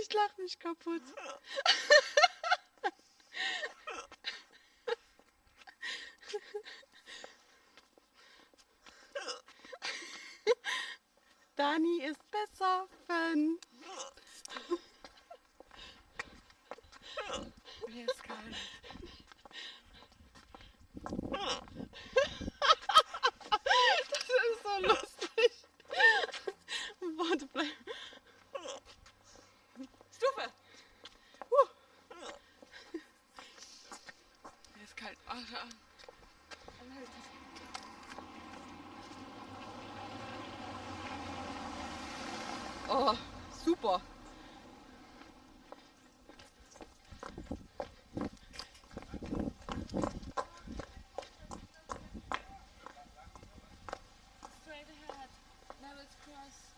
Ich lach mich kaputt. Dani ist besoffen. Mir ist kalt. Das ist so lustig. Warte, bleib. Stufe! Mir ist kalt. Alter. Oh, super. Straight ahead. Now let's cross.